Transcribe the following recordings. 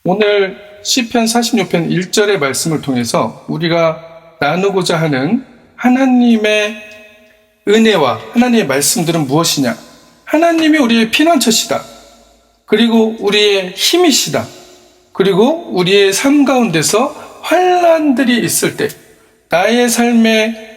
오늘 시편 46편 1절의 말씀을 통해서 우리가 나누고자 하는 하나님의 은혜와 하나님의 말씀들은 무엇이냐? 하나님이 우리의 피난처시다. 그리고 우리의 힘이시다. 그리고 우리의 삶 가운데서 환난들이 있을 때 나의 삶에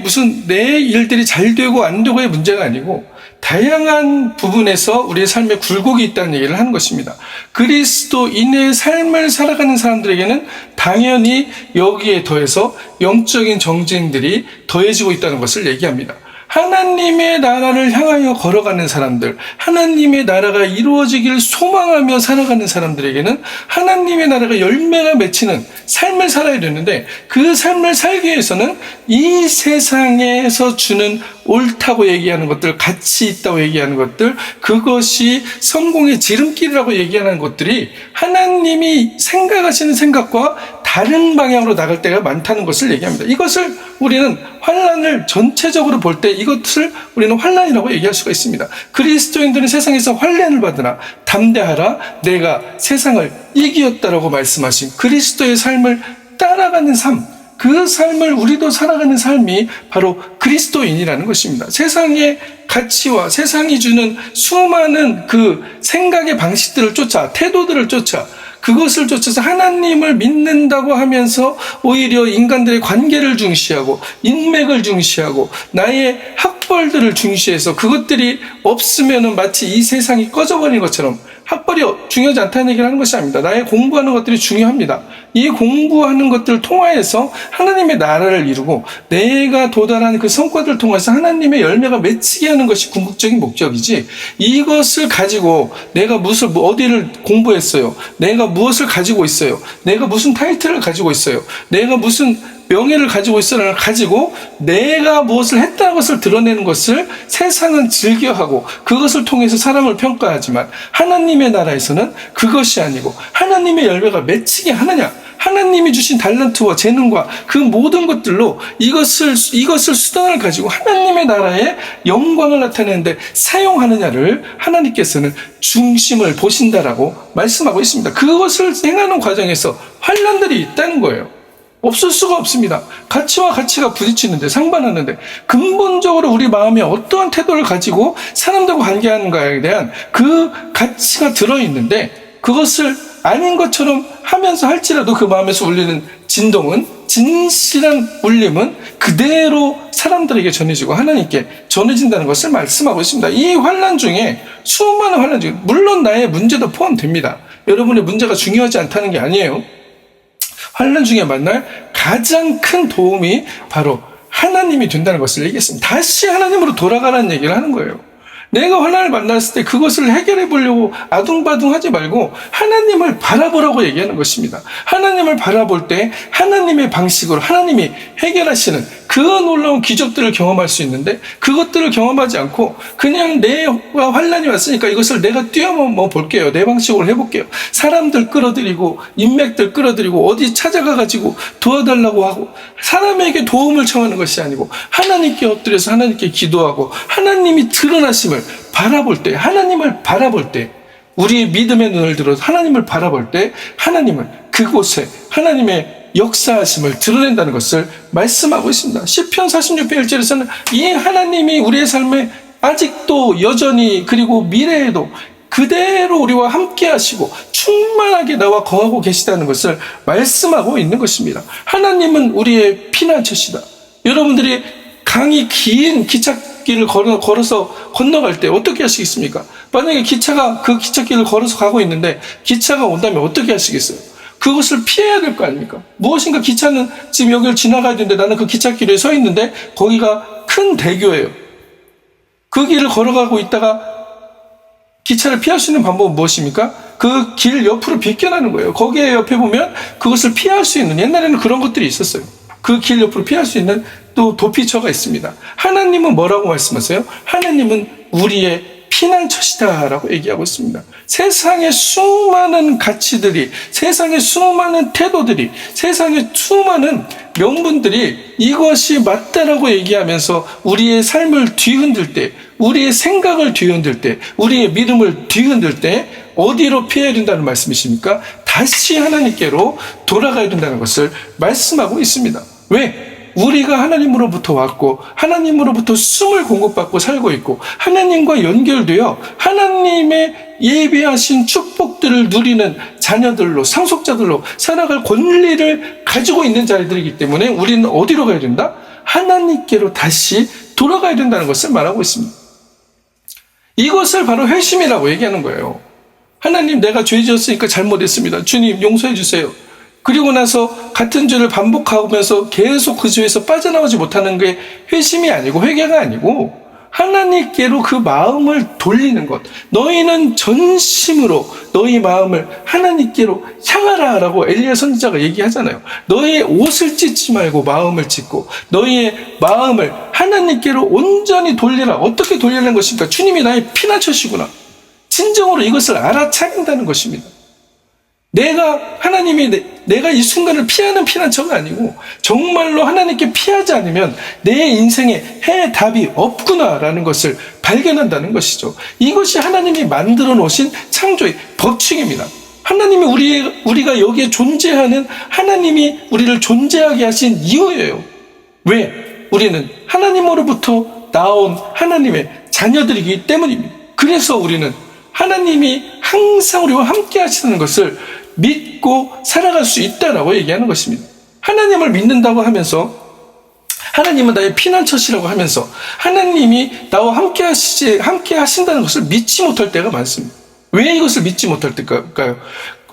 무슨 내 일들이 잘 되고 안 되고의 문제가 아니고 다양한 부분에서 우리의 삶에 굴곡이 있다는 얘기를 하는 것입니다. 그리스도인의 삶을 살아가는 사람들에게는 당연히 여기에 더해서 영적인 정쟁들이 더해지고 있다는 것을 얘기합니다. 하나님의 나라를 향하여 걸어가는 사람들, 하나님의 나라가 이루어지길 소망하며 살아가는 사람들에게는 하나님의 나라가 열매가 맺히는 삶을 살아야 되는데, 그 삶을 살기 위해서는 이 세상에서 주는 옳다고 얘기하는 것들, 가치 있다고 얘기하는 것들, 그것이 성공의 지름길이라고 얘기하는 것들이 하나님이 생각하시는 생각과 다른 방향으로 나갈 때가 많다는 것을 얘기합니다. 이것을 우리는 환난을 전체적으로 볼 때 이것을 우리는 환난이라고 얘기할 수가 있습니다. 그리스도인들은 세상에서 환난을 받으나 담대하라, 내가 세상을 이기었다라고 말씀하신 그리스도의 삶을 따라가는 삶, 그 삶을 우리도 살아가는 삶이 바로 그리스도인이라는 것입니다. 세상의 가치와 세상이 주는 수많은 그 생각의 방식들을 쫓아, 태도들을 쫓아, 그것을 쫓아서 하나님을 믿는다고 하면서 오히려 인간들의 관계를 중시하고 인맥을 중시하고 나의 학벌들을 중시해서 그것들이 없으면 마치 이 세상이 꺼져버리는 것처럼, 학벌이 중요하지 않다는 얘기를 하는 것이 아닙니다. 나의 공부하는 것들이 중요합니다. 이 공부하는 것들을 통하여서 하나님의 나라를 이루고 내가 도달한 그 성과들을 통해서 하나님의 열매가 맺히게 하는 것이 궁극적인 목적이지, 이것을 가지고 내가 어디를 공부했어요, 내가 무엇을 가지고 있어요, 내가 무슨 타이틀을 가지고 있어요, 내가 무슨 명예를 가지고 있어를 가지고 내가 무엇을 했다는 것을 드러내는 것을 세상은 즐겨하고 그것을 통해서 사람을 평가하지만, 하나님의 나라에서는 그것이 아니고 하나님의 열매가 맺히게 하느냐, 하나님이 주신 달란트와 재능과 그 모든 것들로 이것을 수단을 가지고 하나님의 나라의 영광을 나타내는데 사용하느냐를 하나님께서는 중심을 보신다라고 말씀하고 있습니다. 그것을 행하는 과정에서 환난들이 있다는 거예요. 없을 수가 없습니다. 가치와 가치가 부딪히는데, 상반하는데, 근본적으로 우리 마음에 어떠한 태도를 가지고 사람들과 관계하는가에 대한 그 가치가 들어있는데, 그것을 아닌 것처럼 하면서 할지라도 그 마음에서 울리는 진동은, 진실한 울림은 그대로 사람들에게 전해지고 하나님께 전해진다는 것을 말씀하고 있습니다. 이 환난 중에, 수많은 환난 중에 물론 나의 문제도 포함됩니다. 여러분의 문제가 중요하지 않다는 게 아니에요. 환난 중에 만날 가장 큰 도움이 바로 하나님이 된다는 것을 얘기했습니다. 다시 하나님으로 돌아가라는 얘기를 하는 거예요. 내가 환난을 만났을 때 그것을 해결해 보려고 아둥바둥 하지 말고 하나님을 바라보라고 얘기하는 것입니다. 하나님을 바라볼 때 하나님의 방식으로 하나님이 해결하시는 그 놀라운 기적들을 경험할 수 있는데, 그것들을 경험하지 않고 그냥 내가 환난이 왔으니까 이것을 내가 뛰어넘어 볼게요, 내 방식으로 해볼게요, 사람들 끌어들이고 인맥들 끌어들이고 어디 찾아가가지고 도와달라고 하고 사람에게 도움을 청하는 것이 아니고 하나님께 엎드려서 하나님께 기도하고 하나님이 드러나심을 바라볼 때, 하나님을 바라볼 때, 우리의 믿음의 눈을 들어서 하나님을 바라볼 때 하나님은 그곳에 하나님의 역사하심을 드러낸다는 것을 말씀하고 있습니다. 시편 46편 1절에서는 이 하나님이 우리의 삶에 아직도 여전히, 그리고 미래에도 그대로 우리와 함께 하시고 충만하게 나와 거하고 계시다는 것을 말씀하고 있는 것입니다. 하나님은 우리의 피난처시다. 여러분들이 강이 긴 기찻길을 걸어서 건너갈 때 어떻게 하시겠습니까? 만약에 기차가 그 기찻길을 걸어서 가고 있는데 기차가 온다면 어떻게 하시겠어요? 그것을 피해야 될 거 아닙니까? 무엇인가 기차는 지금 여기를 지나가야 되는데 나는 그 기찻길에 서 있는데 거기가 큰 대교예요. 그 길을 걸어가고 있다가 기차를 피할 수 있는 방법은 무엇입니까? 그 길 옆으로 비껴나는 거예요. 거기에 옆에 보면 그것을 피할 수 있는, 옛날에는 그런 것들이 있었어요. 그 길 옆으로 피할 수 있는 또 도피처가 있습니다. 하나님은 뭐라고 말씀하세요? 하나님은 우리의 피난처시다라고 얘기하고 있습니다. 세상의 수많은 가치들이, 세상의 수많은 태도들이, 세상의 수많은 명분들이 이것이 맞다라고 얘기하면서 우리의 삶을 뒤흔들 때, 우리의 생각을 뒤흔들 때, 우리의 믿음을 뒤흔들 때 어디로 피해야 된다는 말씀이십니까? 다시 하나님께로 돌아가야 된다는 것을 말씀하고 있습니다. 왜? 우리가 하나님으로부터 왔고 하나님으로부터 숨을 공급받고 살고 있고 하나님과 연결되어 하나님의 예비하신 축복들을 누리는 자녀들로, 상속자들로 살아갈 권리를 가지고 있는 자들이기 때문에 우리는 어디로 가야 된다? 하나님께로 다시 돌아가야 된다는 것을 말하고 있습니다. 이것을 바로 회심이라고 얘기하는 거예요. 하나님, 내가 죄 지었으니까 잘못했습니다. 주님, 용서해 주세요. 그리고 나서 같은 죄를 반복하면서 계속 그 죄에서 빠져나오지 못하는 게 회심이 아니고 회개가 아니고 하나님께로 그 마음을 돌리는 것. 너희는 전심으로 너희 마음을 하나님께로 향하라 라고 엘리야 선지자가 얘기하잖아요. 너희의 옷을 찢지 말고 마음을 찢고 너희의 마음을 하나님께로 온전히 돌리라. 어떻게 돌리는 것입니까? 주님이 나의 피난처시구나. 진정으로 이것을 알아차린다는 것입니다. 내가 이 순간을 피하는 피난처가 아니고 정말로 하나님께 피하지 않으면 내 인생에 해답이 없구나라는 것을 발견한다는 것이죠. 이것이 하나님이 만들어 놓으신 창조의 법칙입니다. 하나님이 우리가 여기에 존재하는 하나님이 우리를 존재하게 하신 이유예요. 왜? 우리는 하나님으로부터 나온 하나님의 자녀들이기 때문입니다. 그래서 우리는 하나님이 항상 우리와 함께 하시는 것을 믿고 살아갈 수 있다라고 얘기하는 것입니다. 하나님을 믿는다고 하면서 하나님은 나의 피난처시라고 하면서 하나님이 나와 함께 하신다는 것을 믿지 못할 때가 많습니다. 왜 이것을 믿지 못할 때일까요?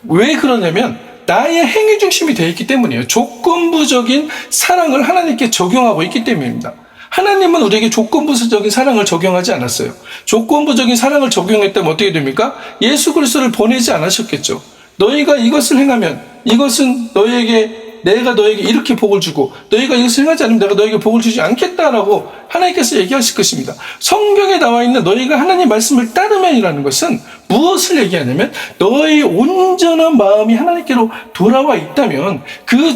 왜 그러냐면 나의 행위 중심이 되어 있기 때문이에요. 조건부적인 사랑을 하나님께 적용하고 있기 때문입니다. 하나님은 우리에게 조건부적인 사랑을 적용하지 않았어요. 조건부적인 사랑을 적용했다면 어떻게 됩니까? 예수 그리스도를 보내지 않으셨겠죠. 너희가 이것을 행하면 이것은 내가 너에게 이렇게 복을 주고 너희가 이것을 행하지 않으면 내가 너에게 복을 주지 않겠다라고 하나님께서 얘기하실 것입니다. 성경에 나와 있는 너희가 하나님 말씀을 따르면이라는 것은 무엇을 얘기하냐면 너의 온전한 마음이 하나님께로 돌아와 있다면 그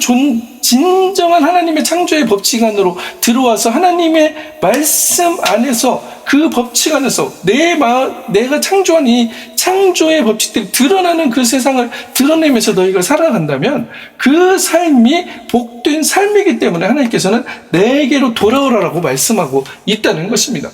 진정한 하나님의 창조의 법칙 안으로 들어와서 하나님의 말씀 안에서 그 법칙 안에서 내가 창조한 이 창조의 법칙들이 드러나는 그 세상을 드러내면서 너희가 살아간다면 그 삶이 복된 삶이기 때문에 하나님께서는 내게로 돌아오라라고 말씀하고 있다는 것입니다.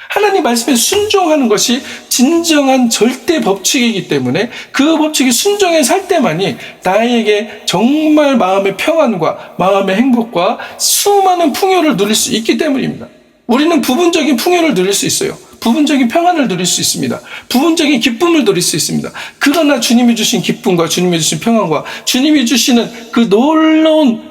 하나님 말씀에 순종하는 것이 진정한 절대 법칙이기 때문에 그 법칙이 순종해 살 때만이 나에게 정말 마음의 평안과 마음의 행복과 수많은 풍요를 누릴 수 있기 때문입니다. 우리는 부분적인 풍요를 누릴 수 있어요. 부분적인 평안을 누릴 수 있습니다. 부분적인 기쁨을 누릴 수 있습니다. 그러나 주님이 주신 기쁨과 주님이 주신 평안과 주님이 주시는 그 놀라운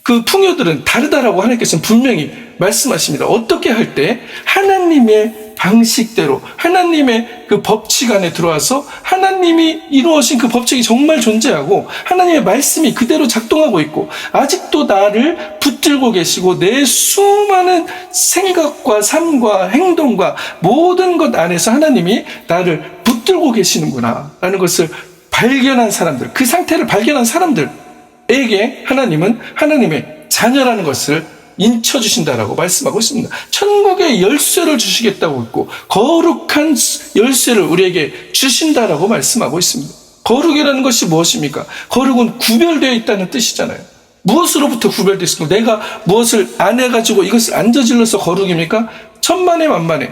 그 풍요들은 다르다라고 하나님께서는 분명히 말씀하십니다. 어떻게 할 때 하나님의 방식대로 하나님의 그 법칙 안에 들어와서 하나님이 이루어진 그 법칙이 정말 존재하고 하나님의 말씀이 그대로 작동하고 있고 아직도 나를 붙들고 계시고 내 수많은 생각과 삶과 행동과 모든 것 안에서 하나님이 나를 붙들고 계시는구나 라는 것을 발견한 사람들, 그 상태를 발견한 사람들에게 하나님은 하나님의 자녀라는 것을 인쳐주신다라고 말씀하고 있습니다. 천국의 열쇠를 주시겠다고 했고 거룩한 열쇠를 우리에게 주신다라고 말씀하고 있습니다. 거룩이라는 것이 무엇입니까? 거룩은 구별되어 있다는 뜻이잖아요. 무엇으로부터 구별되어 있습니까? 내가 무엇을 안 해가지고 이것을 안 저질러서 거룩입니까? 천만에 만만에.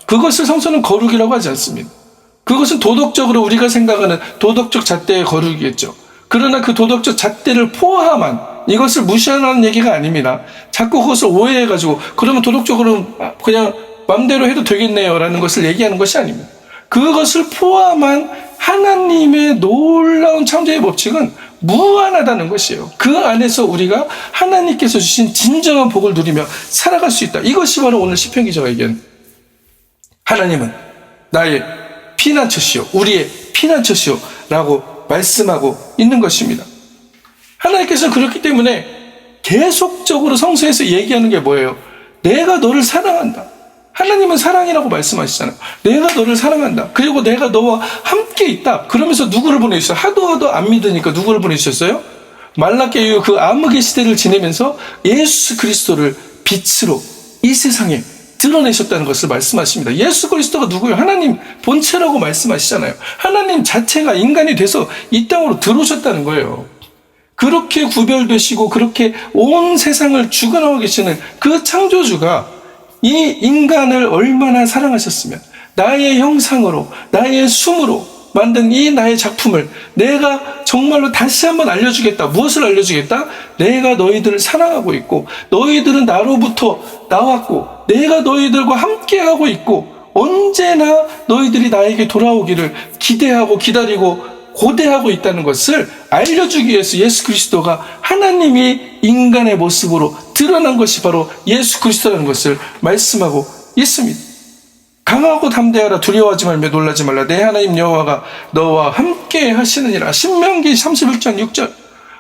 그것을 성서는 거룩이라고 하지 않습니다. 그것은 도덕적으로 우리가 생각하는 도덕적 잣대의 거룩이겠죠. 그러나 그 도덕적 잣대를 포함한 이것을 무시하는 얘기가 아닙니다. 자꾸 그것을 오해해가지고 그러면 도덕적으로 그냥 맘대로 해도 되겠네요 라는 것을 얘기하는 것이 아닙니다. 그것을 포함한 하나님의 놀라운 창조의 법칙은 무한하다는 것이에요. 그 안에서 우리가 하나님께서 주신 진정한 복을 누리며 살아갈 수 있다. 이것이 바로 오늘 시편 기자가 얘기한 하나님은 나의 피난처시오, 우리의 피난처시오 라고 말씀하고 있는 것입니다. 하나님께서는 그렇기 때문에 계속적으로 성서에서 얘기하는 게 뭐예요? 내가 너를 사랑한다. 하나님은 사랑이라고 말씀하시잖아요. 내가 너를 사랑한다. 그리고 내가 너와 함께 있다. 그러면서 누구를 보내주셨어요? 하도 안 믿으니까 누구를 보내주셨어요? 말라기의 이후 그 암흑의 시대를 지내면서 예수 그리스도를 빛으로 이 세상에 드러내셨다는 것을 말씀하십니다. 예수 그리스도가 누구예요? 하나님 본체라고 말씀하시잖아요. 하나님 자체가 인간이 돼서 이 땅으로 들어오셨다는 거예요. 그렇게 구별되시고 그렇게 온 세상을 주관하고 계시는 그 창조주가 이 인간을 얼마나 사랑하셨으면 나의 형상으로 나의 숨으로 만든 이 나의 작품을 내가 정말로 다시 한번 알려주겠다. 무엇을 알려주겠다? 내가 너희들을 사랑하고 있고 너희들은 나로부터 나왔고 내가 너희들과 함께하고 있고 언제나 너희들이 나에게 돌아오기를 기대하고 기다리고 고대하고 있다는 것을 알려주기 위해서 예수 그리스도가 하나님이 인간의 모습으로 드러난 것이 바로 예수 그리스도라는 것을 말씀하고 있습니다. 강하고 담대하라. 두려워하지 말며 놀라지 말라. 내 하나님 여호와가 너와 함께 하시느니라. 신명기 31장 6절.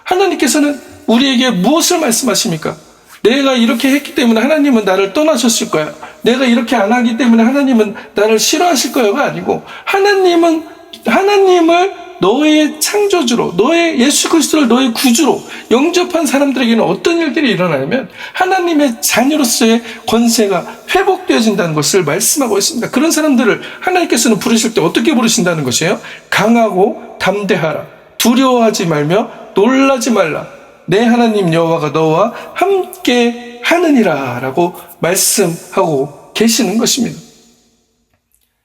하나님께서는 우리에게 무엇을 말씀하십니까? 내가 이렇게 했기 때문에 하나님은 나를 떠나셨을 거야. 내가 이렇게 안 하기 때문에 하나님은 나를 싫어하실 거야가 아니고 하나님을 너의 창조주로, 너의 예수 그리스도를 너의 구주로 영접한 사람들에게는 어떤 일들이 일어나냐면 하나님의 자녀로서의 권세가 회복되어진다는 것을 말씀하고 있습니다. 그런 사람들을 하나님께서는 부르실 때 어떻게 부르신다는 것이에요? 강하고 담대하라. 두려워하지 말며 놀라지 말라. 내 하나님 여호와가 너와 함께 하느니라 라고 말씀하고 계시는 것입니다.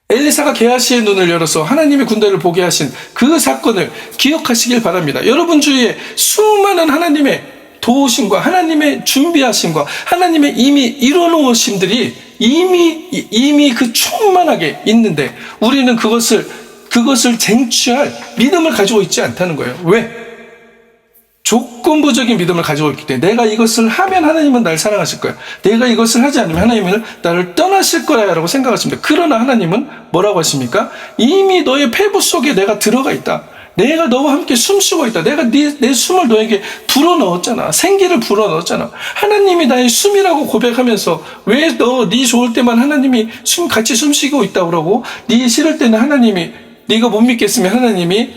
엘리사가 게하시의 눈을 열어서 하나님의 군대를 보게 하신 그 사건을 기억하시길 바랍니다. 여러분 주위에 수많은 하나님의 도우심과 하나님의 준비하심과 하나님의 이미 이뤄놓으심들이 이미 그 충만하게 있는데 우리는 그것을 쟁취할 믿음을 가지고 있지 않다는 거예요. 왜? 조건부적인 믿음을 가지고 있기 때문에 내가 이것을 하면 하나님은 날 사랑하실 거야. 내가 이것을 하지 않으면 하나님은 나를 떠나실 거야 라고 생각하십니다. 그러나 하나님은 뭐라고 하십니까? 이미 너의 폐부 속에 내가 들어가 있다. 내가 너와 함께 숨쉬고 있다. 내가 내 숨을 너에게 불어넣었잖아. 생기를 불어넣었잖아. 하나님이 나의 숨이라고 고백하면서 왜 네 좋을 때만 하나님이 같이 숨쉬고 있다고 그러고 네 싫을 때는 하나님이 네가 못 믿겠으면 하나님이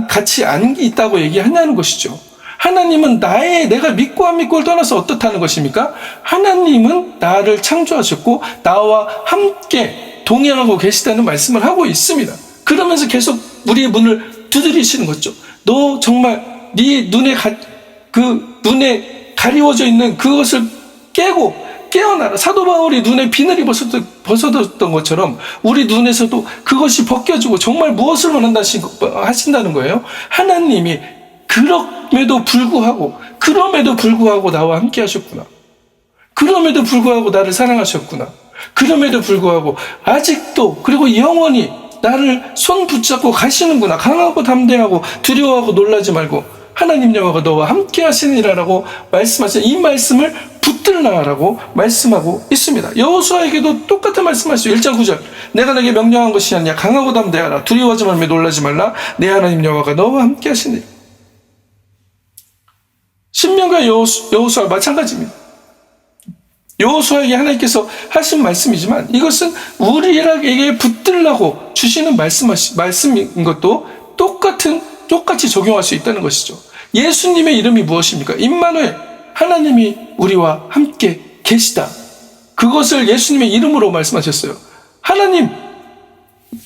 같이 안 있다고 얘기하냐는 것이죠. 하나님은 내가 믿고 안 믿고를 떠나서 어떻다는 것입니까? 하나님은 나를 창조하셨고 나와 함께 동행하고 계시다는 말씀을 하고 있습니다. 그러면서 계속 우리의 문을 두드리시는 거죠. 너 정말 네 눈에 가리워져 있는 그것을 깨고 깨어나라. 사도 바울이 눈에 비늘이 벗어졌던 것처럼 우리 눈에서도 그것이 벗겨지고 정말 무엇을 하신다는 거예요? 하나님이 그럼에도 불구하고 나와 함께 하셨구나. 그럼에도 불구하고 나를 사랑하셨구나. 그럼에도 불구하고 아직도 그리고 영원히 나를 손 붙잡고 가시는구나. 강하고 담대하고 두려워하고 놀라지 말고 하나님 여호와가 너와 함께 하시니라라고 말씀하신 이 말씀을 붙들라라고 말씀하고 있습니다. 여호수아에게도 똑같은 말씀하시죠. 1장 9절. 내가 너에게 명령한 것이 아니냐. 강하고 담대하라. 두려워하지 말며 놀라지 말라. 내 하나님 여호와가 너와 함께 하시니. 신명과 여호수아 마찬가지입니다. 여호수아에게 하나님께서 하신 말씀이지만 이것은 우리에게 붙들라고 주시는 말씀인 것도 똑같이 적용할 수 있다는 것이죠. 예수님의 이름이 무엇입니까? 임마누엘, 하나님이 우리와 함께 계시다. 그것을 예수님의 이름으로 말씀하셨어요. 하나님,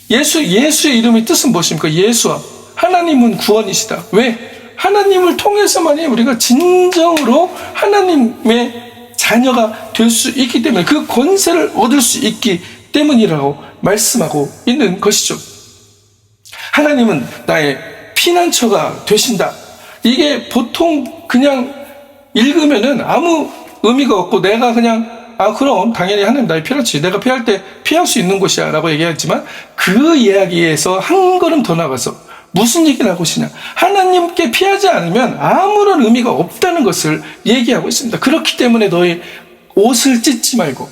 예수의 이름의 뜻은 무엇입니까? 예수와 하나님은 구원이시다. 왜? 하나님을 통해서만이 우리가 진정으로 하나님의 자녀가 될 수 있기 때문에 그 권세를 얻을 수 있기 때문이라고 말씀하고 있는 것이죠. 하나님은 나의 피난처가 되신다. 이게 보통 그냥 읽으면은 아무 의미가 없고 내가 그냥 그럼 당연히 하나님 나의 피난처지. 내가 피할 때 피할 수 있는 곳이야 라고 얘기하지만 그 이야기에서 한 걸음 더 나가서 무슨 얘기를 하고 있느냐? 하나님께 피하지 않으면 아무런 의미가 없다는 것을 얘기하고 있습니다. 그렇기 때문에 너희 옷을 찢지 말고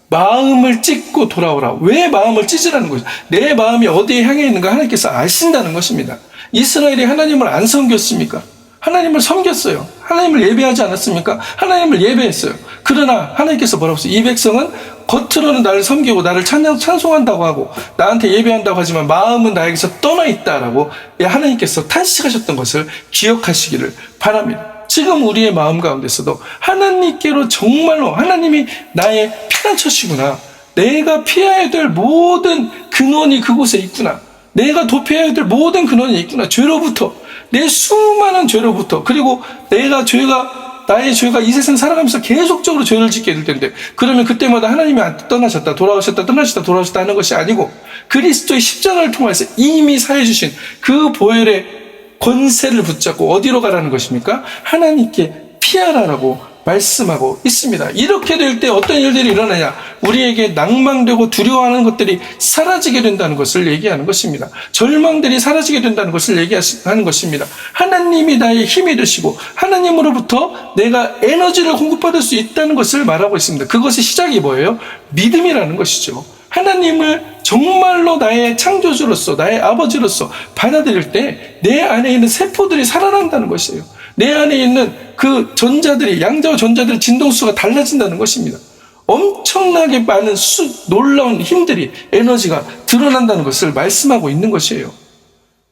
마음을 찢고 돌아오라. 왜 마음을 찢으라는 거죠? 내 마음이 어디에 향해 있는가 하나님께서 아신다는 것입니다. 이스라엘이 하나님을 안 섬겼습니까? 하나님을 섬겼어요. 하나님을 예배하지 않았습니까? 하나님을 예배했어요. 그러나 하나님께서 뭐라고 했어요? 이 백성은 겉으로는 나를 섬기고 나를 찬송한다고 하고 나한테 예배한다고 하지만 마음은 나에게서 떠나 있다라고 하나님께서 탄식하셨던 것을 기억하시기를 바랍니다. 지금 우리의 마음 가운데서도 하나님께로 정말로 하나님이 나의 피난처시구나, 내가 피해야 될 모든 근원이 그곳에 있구나, 내가 도피해야 될 모든 근원이 있구나, 죄로부터, 내 수많은 죄로부터, 그리고 나의 죄가 이 세상 살아가면서 계속적으로 죄를 짓게 될 텐데, 그러면 그때마다 하나님이 떠나셨다, 돌아오셨다, 떠나셨다, 돌아오셨다 하는 것이 아니고 그리스도의 십자가를 통해서 이미 사해 주신 그 보혈의 권세를 붙잡고 어디로 가라는 것입니까? 하나님께 피하라라고 말씀하고 있습니다. 이렇게 될 때 어떤 일들이 일어나냐? 우리에게 낭망되고 두려워하는 것들이 사라지게 된다는 것을 얘기하는 것입니다. 절망들이 사라지게 된다는 것을 얘기하는 것입니다. 하나님이 나의 힘이 되시고 하나님으로부터 내가 에너지를 공급받을 수 있다는 것을 말하고 있습니다. 그것의 시작이 뭐예요? 믿음이라는 것이죠. 하나님을 정말로 나의 창조주로서, 나의 아버지로서 받아들일 때 내 안에 있는 세포들이 살아난다는 것이에요. 내 안에 있는 그 전자들이, 양자와 전자들의 진동수가 달라진다는 것입니다. 엄청나게 많은 놀라운 힘들이, 에너지가 드러난다는 것을 말씀하고 있는 것이에요.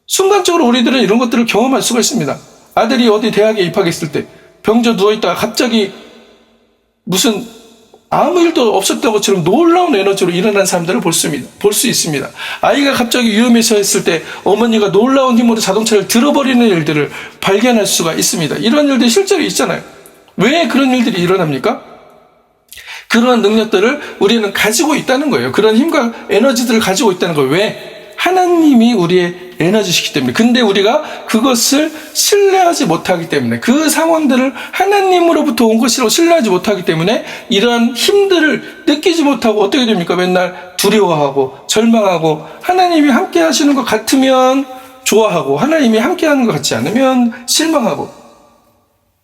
순간적으로 우리들은 이런 것들을 경험할 수가 있습니다. 아들이 어디 대학에 입학했을 때 병져 누워있다가 갑자기 무슨 아무 일도 없었던 것처럼 놀라운 에너지로 일어난 사람들을 볼 수 있습니다. 아이가 갑자기 위험에 처했을 때 어머니가 놀라운 힘으로 자동차를 들어버리는 일들을 발견할 수가 있습니다. 이런 일들이 실제로 있잖아요. 왜 그런 일들이 일어납니까? 그러한 능력들을 우리는 가지고 있다는 거예요. 그런 힘과 에너지들을 가지고 있다는 거예요. 왜? 하나님이 우리의 에너지시기 때문에. 근데 우리가 그것을 신뢰하지 못하기 때문에, 그 상황들을 하나님으로부터 온 것이라고 신뢰하지 못하기 때문에 이러한 힘들을 느끼지 못하고 어떻게 됩니까? 맨날 두려워하고 절망하고, 하나님이 함께 하시는 것 같으면 좋아하고 하나님이 함께 하는 것 같지 않으면 실망하고,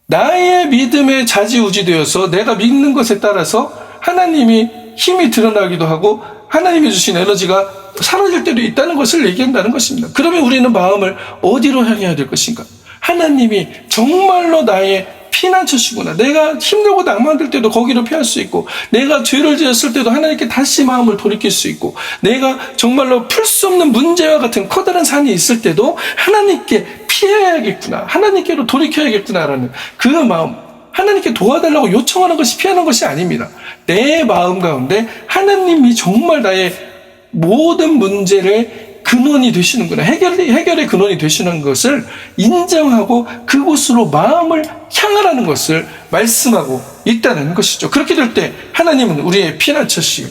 나의 믿음에 좌지우지되어서 내가 믿는 것에 따라서 하나님이 힘이 드러나기도 하고 하나님이 주신 에너지가 사라질 때도 있다는 것을 얘기한다는 것입니다. 그러면 우리는 마음을 어디로 향해야 될 것인가? 하나님이 정말로 나의 피난처시구나. 내가 힘들고 낭만될 때도 거기로 피할 수 있고, 내가 죄를 지었을 때도 하나님께 다시 마음을 돌이킬 수 있고, 내가 정말로 풀 수 없는 문제와 같은 커다란 산이 있을 때도 하나님께 피해야겠구나, 하나님께로 돌이켜야겠구나라는 그 마음, 하나님께 도와달라고 요청하는 것이 피하는 것이 아닙니다. 내 마음 가운데 하나님이 정말 나의 모든 문제를 근원이 되시는구나, 해결의 근원이 되시는 것을 인정하고 그곳으로 마음을 향하라는 것을 말씀하고 있다는 것이죠. 그렇게 될 때 하나님은 우리의 피난처시요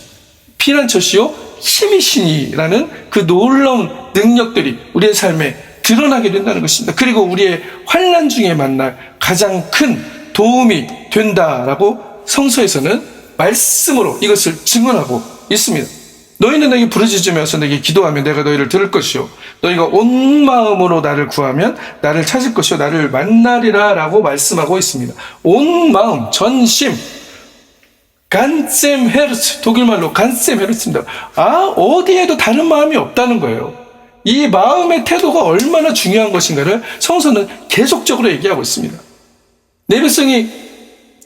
힘이시니라는 그 놀라운 능력들이 우리의 삶에 드러나게 된다는 것입니다. 그리고 우리의 환난 중에 만날 가장 큰 도움이 된다라고 성서에서는 말씀으로 이것을 증언하고 있습니다. 너희는 내게 부르짖으면서 내게 기도하면 내가 너희를 들을 것이요, 너희가 온 마음으로 나를 구하면 나를 찾을 것이요 나를 만나리라 라고 말씀하고 있습니다. 온 마음, 전심, 간셈 헤르츠, 독일말로 간셈 헤르츠입니다. 어디에도 다른 마음이 없다는 거예요. 이 마음의 태도가 얼마나 중요한 것인가를 성서는 계속적으로 얘기하고 있습니다.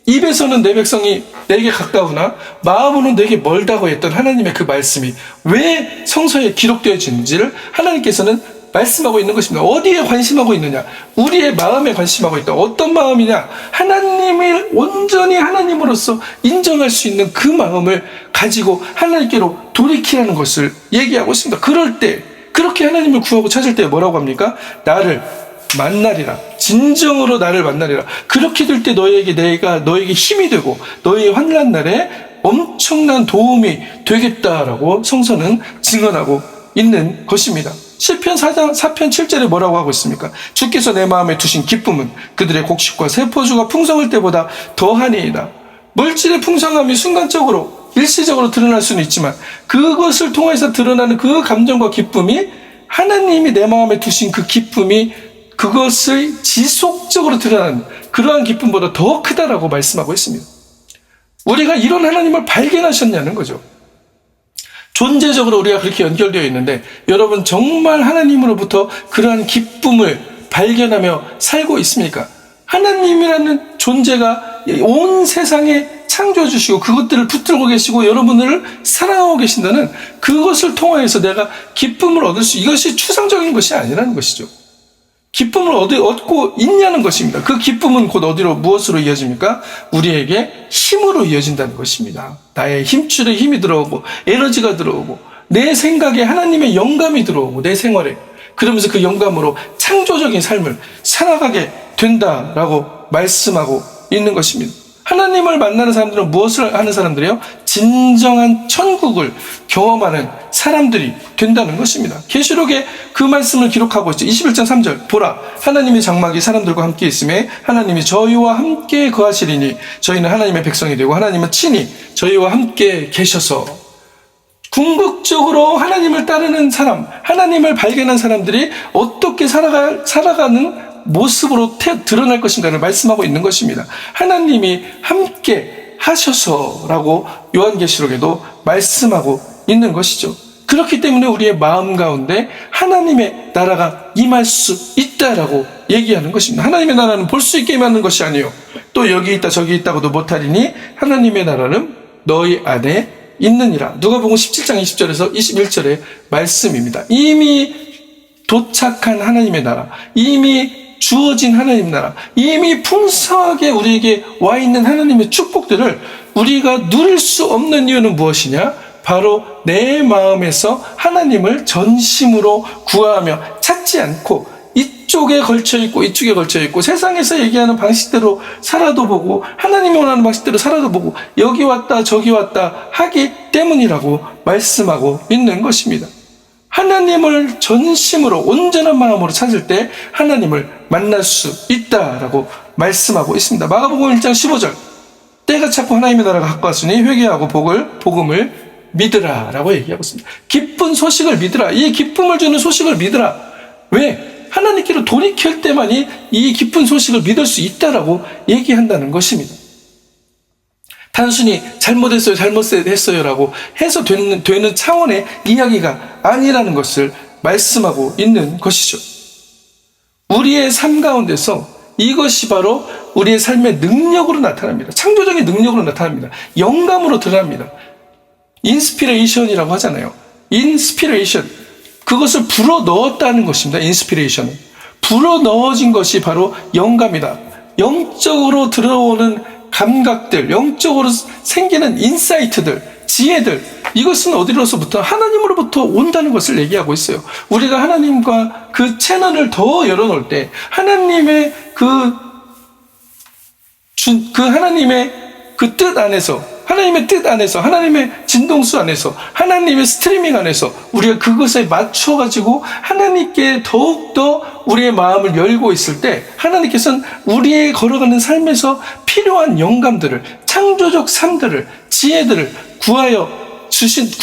입에서는 내 백성이 내게 가까우나 마음으로는 내게 멀다고 했던 하나님의 그 말씀이 왜 성서에 기록되어지는지를 하나님께서는 말씀하고 있는 것입니다. 어디에 관심하고 있느냐? 우리의 마음에 관심하고 있다. 어떤 마음이냐? 하나님을 온전히 하나님으로서 인정할 수 있는 그 마음을 가지고 하나님께로 돌이키라는 것을 얘기하고 있습니다. 그럴 때, 그렇게 하나님을 구하고 찾을 때 뭐라고 합니까? 나를 만나리라. 진정으로 나를 만나리라. 그렇게 될 때 내가 너에게 힘이 되고 너희의 환난 날에 엄청난 도움이 되겠다라고 성서는 증언하고 있는 것입니다. 시편 4편 7절에 뭐라고 하고 있습니까? 주께서 내 마음에 두신 기쁨은 그들의 곡식과 세포주가 풍성할 때보다 더하니이다. 물질의 풍성함이 순간적으로 일시적으로 드러날 수는 있지만 그것을 통해서 드러나는 그 감정과 기쁨이, 하나님이 내 마음에 두신 그 기쁨이 그것을 지속적으로 드러나는 그러한 기쁨보다 더 크다라고 말씀하고 있습니다. 우리가 이런 하나님을 발견하셨냐는 거죠. 존재적으로 우리가 그렇게 연결되어 있는데 여러분 정말 하나님으로부터 그러한 기쁨을 발견하며 살고 있습니까? 하나님이라는 존재가 온 세상에 창조해 주시고 그것들을 붙들고 계시고 여러분을 사랑하고 계신다는 그것을 통하여서 내가 기쁨을 얻을 수, 이것이 추상적인 것이 아니라는 것이죠. 기쁨을 얻고 있냐는 것입니다. 그 기쁨은 곧 어디로, 무엇으로 이어집니까? 우리에게 힘으로 이어진다는 것입니다. 나의 힘줄에 힘이 들어오고 에너지가 들어오고 내 생각에 하나님의 영감이 들어오고 내 생활에, 그러면서 그 영감으로 창조적인 삶을 살아가게 된다라고 말씀하고 있는 것입니다. 하나님을 만나는 사람들은 무엇을 하는 사람들이에요? 진정한 천국을 경험하는 사람들이 된다는 것입니다. 계시록에 그 말씀을 기록하고 있죠. 21장 3절 보라, 하나님의 장막이 사람들과 함께 있음에 하나님이 저희와 함께 거하시리니 저희는 하나님의 백성이 되고 하나님은 친히 저희와 함께 계셔서. 궁극적으로 하나님을 따르는 사람, 하나님을 발견한 사람들이 어떻게 살아가는 모습으로 드러날 것인가를 말씀하고 있는 것입니다. 하나님이 함께 하셔서라고 요한계시록에도 말씀하고 있는 것이죠. 그렇기 때문에 우리의 마음 가운데 하나님의 나라가 임할 수 있다라고 얘기하는 것입니다. 하나님의 나라는 볼 수 있게 임하는 것이 아니요 또 여기 있다 저기 있다고도 못하리니 하나님의 나라는 너희 안에 있느니라. 누가복음 17장 20절에서 21절의 말씀입니다. 이미 도착한 하나님의 나라, 이미 주어진 하나님 나라, 이미 풍성하게 우리에게 와 있는 하나님의 축복들을 우리가 누릴 수 없는 이유는 무엇이냐? 바로 내 마음에서 하나님을 전심으로 구하며 찾지 않고 이쪽에 걸쳐있고 이쪽에 걸쳐있고 세상에서 얘기하는 방식대로 살아도 보고 하나님이 원하는 방식대로 살아도 보고 여기 왔다 저기 왔다 하기 때문이라고 말씀하고 있는 것입니다. 하나님을 전심으로 온전한 마음으로 찾을 때 하나님을 만날 수 있다라고 말씀하고 있습니다. 마가복음 1장 15절 때가 차고 하나님의 나라가 가까웠으니 회개하고 복음을 믿으라 라고 얘기하고 있습니다. 기쁜 소식을 믿으라. 이 기쁨을 주는 소식을 믿으라. 왜? 하나님께로 돌이킬 때만이 이 기쁜 소식을 믿을 수 있다라고 얘기한다는 것입니다. 단순히 잘못했어요라고 해서 되는 차원의 이야기가 아니라는 것을 말씀하고 있는 것이죠. 우리의 삶 가운데서 이것이 바로 우리의 삶의 능력으로 나타납니다. 창조적인 능력으로 나타납니다. 영감으로 드러납니다. 인스피레이션이라고 하잖아요. 인스피레이션, 그것을 불어넣었다는 것입니다. 인스피레이션은 불어넣어진 것이 바로 영감이다. 영적으로 들어오는 감각들, 영적으로 생기는 인사이트들, 지혜들, 이것은 어디로서부터? 하나님으로부터 온다는 것을 얘기하고 있어요. 우리가 하나님과 그 채널을 더 열어놓을 때 하나님의 하나님의 그 뜻 안에서, 하나님의 뜻 안에서, 하나님의 진동수 안에서, 하나님의 스트리밍 안에서 우리가 그것에 맞춰가지고 하나님께 더욱더 우리의 마음을 열고 있을 때 하나님께서는 우리의 걸어가는 삶에서 필요한 영감들을, 창조적 삶들을, 지혜들을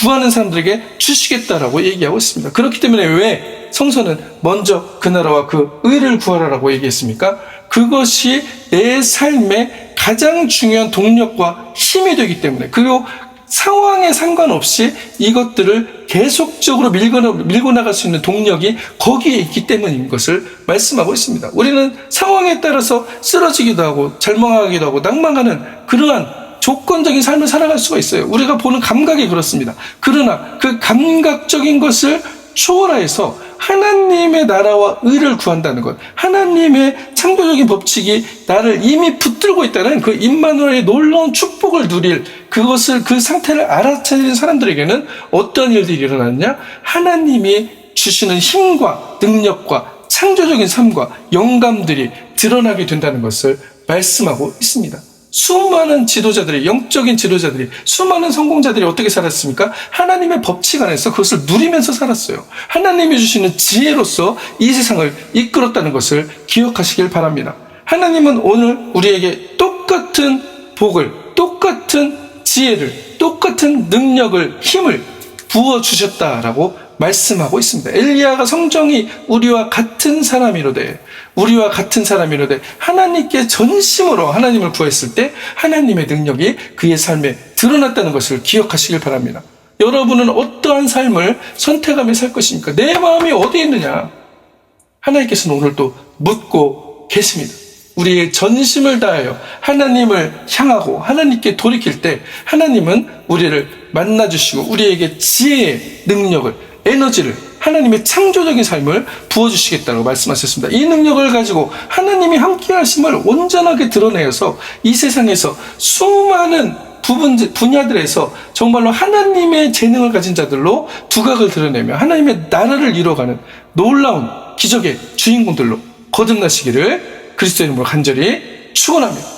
구하는 사람들에게 주시겠다라고 얘기하고 있습니다. 그렇기 때문에 왜 성서는 먼저 그 나라와 그 의를 구하라라고 얘기했습니까? 그것이 내 삶의 가장 중요한 동력과 힘이 되기 때문에, 그리고 상황에 상관없이 이것들을 계속적으로 밀고 나갈 수 있는 동력이 거기에 있기 때문인 것을 말씀하고 있습니다. 우리는 상황에 따라서 쓰러지기도 하고 절망하기도 하고 낭망하는 그러한 조건적인 삶을 살아갈 수가 있어요. 우리가 보는 감각이 그렇습니다. 그러나 그 감각적인 것을 초월해서 하나님의 나라와 의를 구한다는 것, 하나님의 창조적인 법칙이 나를 이미 붙들고 있다는 그 임마누엘의 놀라운 축복을 누릴 그것을, 그 상태를 알아차리는 사람들에게는 어떤 일들이 일어나느냐? 하나님이 주시는 힘과 능력과 창조적인 삶과 영감들이 드러나게 된다는 것을 말씀하고 있습니다. 수많은 지도자들이, 영적인 지도자들이, 수많은 성공자들이 어떻게 살았습니까? 하나님의 법칙 안에서 그것을 누리면서 살았어요. 하나님이 주시는 지혜로서 이 세상을 이끌었다는 것을 기억하시길 바랍니다. 하나님은 오늘 우리에게 똑같은 복을, 똑같은 지혜를, 똑같은 능력을, 힘을 부어주셨다라고 말씀하고 있습니다. 엘리야가 성정이 우리와 같은 사람이로되 하나님께 전심으로 하나님을 구했을 때 하나님의 능력이 그의 삶에 드러났다는 것을 기억하시길 바랍니다. 여러분은 어떠한 삶을 선택하며 살 것입니까? 내 마음이 어디에 있느냐? 하나님께서는 오늘도 묻고 계십니다. 우리의 전심을 다하여 하나님을 향하고 하나님께 돌이킬 때 하나님은 우리를 만나주시고 우리에게 지혜의 능력을, 에너지를, 하나님의 창조적인 삶을 부어주시겠다고 말씀하셨습니다. 이 능력을 가지고 하나님이 함께 하심을 온전하게 드러내어서 이 세상에서 수많은 분야들에서 정말로 하나님의 재능을 가진 자들로 두각을 드러내며 하나님의 나라를 이루어가는 놀라운 기적의 주인공들로 거듭나시기를 그리스도의 이름으로 간절히 축원합니다.